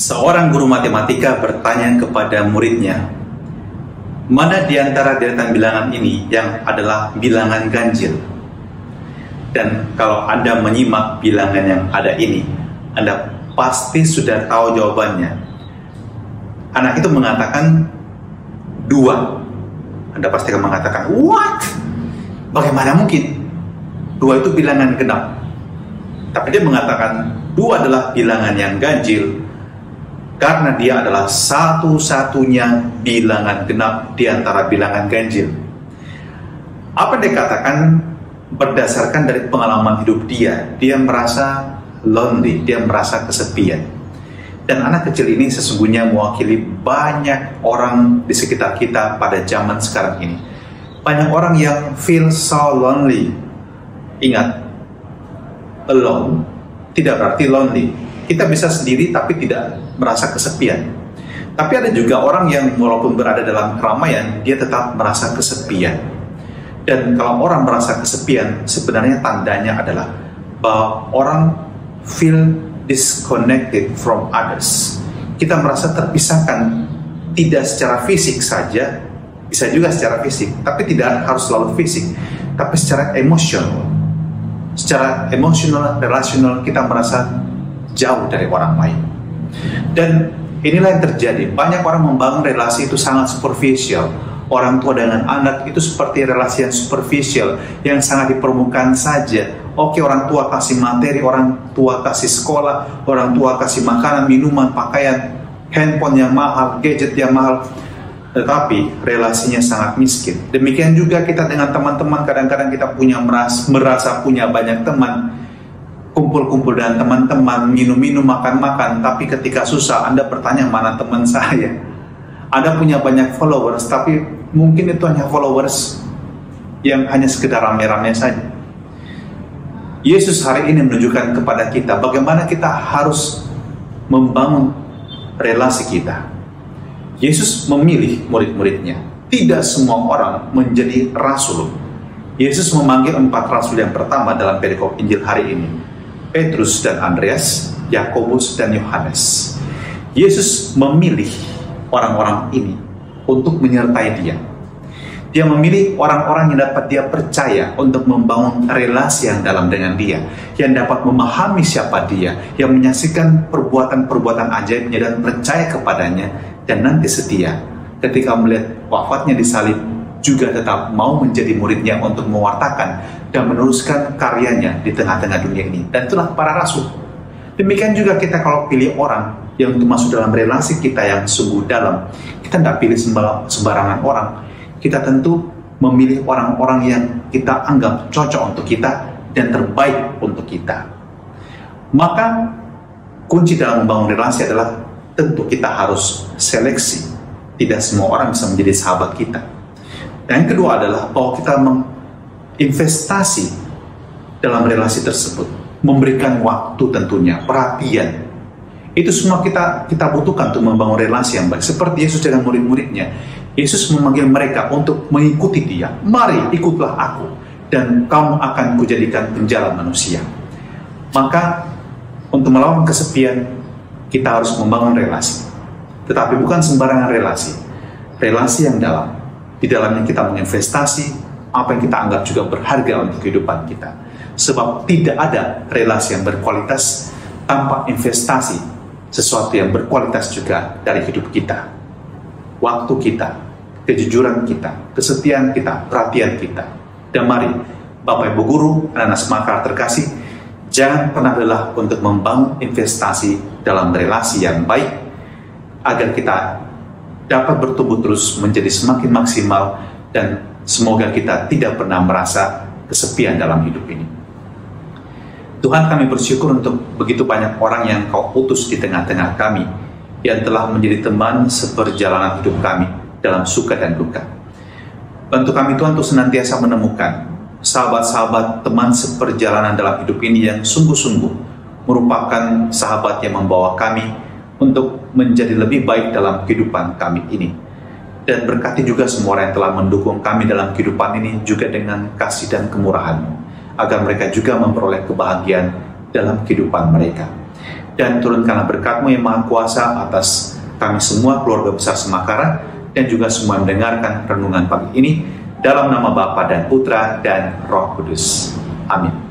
Seorang guru matematika bertanya kepada muridnya, mana di antara deretan bilangan ini yang adalah bilangan ganjil? Dan kalau Anda menyimak bilangan yang ada ini, Anda pasti sudah tahu jawabannya. Anak itu mengatakan 2. Anda pasti akan mengatakan, what? Bagaimana mungkin? 2 itu bilangan genap. Tapi dia mengatakan 2 adalah bilangan yang ganjil, karena dia adalah satu-satunya bilangan genap di antara bilangan ganjil. Apa dia katakan berdasarkan dari pengalaman hidup dia merasa lonely, dia merasa kesepian. Dan anak kecil ini sesungguhnya mewakili banyak orang di sekitar kita pada zaman sekarang ini. Banyak orang yang feel so lonely. Ingat, alone tidak berarti lonely. Kita bisa sendiri tapi tidak merasa kesepian. Tapi ada juga orang yang walaupun berada dalam keramaian, dia tetap merasa kesepian. Dan kalau orang merasa kesepian, sebenarnya tandanya adalah bahwa orang feel disconnected from others. Kita merasa terpisahkan, tidak secara fisik saja, bisa juga secara fisik, tapi tidak harus selalu fisik, tapi secara emosional. Secara emosional, relasional, kita merasa jauh dari orang lain. Dan inilah yang terjadi. Banyak orang membangun relasi itu sangat superficial. Orang tua dengan anak itu seperti relasi yang superficial, yang sangat di permukaan saja. Oke, orang tua kasih materi, orang tua kasih sekolah, orang tua kasih makanan, minuman, pakaian, handphone yang mahal, gadget yang mahal, tetapi relasinya sangat miskin. Demikian juga kita dengan teman-teman. Kadang-kadang kita merasa punya banyak teman, kumpul-kumpul dengan teman-teman, minum-minum, makan-makan, tapi ketika susah Anda bertanya, mana teman saya? Anda punya banyak followers, tapi mungkin itu hanya followers yang hanya sekedar rame-rame saja. Yesus hari ini menunjukkan kepada kita bagaimana kita harus membangun relasi kita. Yesus memilih murid-muridnya. Tidak semua orang menjadi rasul. Yesus memanggil 4 rasul yang pertama dalam perikop Injil hari ini: Petrus dan Andreas, Yakobus dan Yohanes. Yesus memilih orang-orang ini untuk menyertai dia. Dia memilih orang-orang yang dapat dia percaya untuk membangun relasi yang dalam dengan dia, yang dapat memahami siapa dia, yang menyaksikan perbuatan-perbuatan ajaibnya dan percaya kepadanya, dan nanti setia ketika melihat wafatnya di salib, juga tetap mau menjadi muridnya untuk mewartakan dan meneruskan karyanya di tengah-tengah dunia ini. Dan itulah para rasul. Demikian juga kita kalau pilih orang yang untuk masuk dalam relasi kita yang sungguh dalam, kita tidak pilih sembarangan orang. Kita tentu memilih orang-orang yang kita anggap cocok untuk kita dan terbaik untuk kita. Maka kunci dalam membangun relasi adalah tentu kita harus seleksi. Tidak semua orang bisa menjadi sahabat kita. Dan yang kedua adalah bahwa kita menginvestasi dalam relasi tersebut, memberikan waktu tentunya, perhatian. Itu semua kita butuhkan untuk membangun relasi yang baik. Seperti Yesus dengan murid-muridnya, Yesus memanggil mereka untuk mengikuti dia. Mari ikutlah aku, dan kamu akan kujadikan penjala manusia. Maka untuk melawan kesepian, kita harus membangun relasi. Tetapi bukan sembarangan relasi. Relasi yang dalam. Di dalamnya kita menginvestasi apa yang kita anggap juga berharga untuk kehidupan kita. Sebab tidak ada relasi yang berkualitas tanpa investasi sesuatu yang berkualitas juga dari hidup kita. Waktu kita, kejujuran kita, kesetiaan kita, perhatian kita. Dan mari, Bapak Ibu Guru, anak-anak semakar terkasih, jangan pernah lelah untuk membangun investasi dalam relasi yang baik, agar kita dapat bertumbuh terus menjadi semakin maksimal, dan semoga kita tidak pernah merasa kesepian dalam hidup ini. Tuhan, kami bersyukur untuk begitu banyak orang yang Kau utus di tengah-tengah kami, yang telah menjadi teman seperjalanan hidup kami dalam suka dan duka. Bantu kami Tuhan untuk senantiasa menemukan sahabat-sahabat teman seperjalanan dalam hidup ini yang sungguh-sungguh merupakan sahabat yang membawa kami untuk menjadi lebih baik dalam kehidupan kami ini. Dan berkati juga semua orang yang telah mendukung kami dalam kehidupan ini juga dengan kasih dan kemurahan-Mu, agar mereka juga memperoleh kebahagiaan dalam kehidupan mereka. dan turunkanlah berkat-Mu yang Maha Kuasa atas kami semua, keluarga besar Semakara, dan juga semua yang mendengarkan renungan pagi ini, dalam nama Bapa dan Putra dan Roh Kudus. Amin.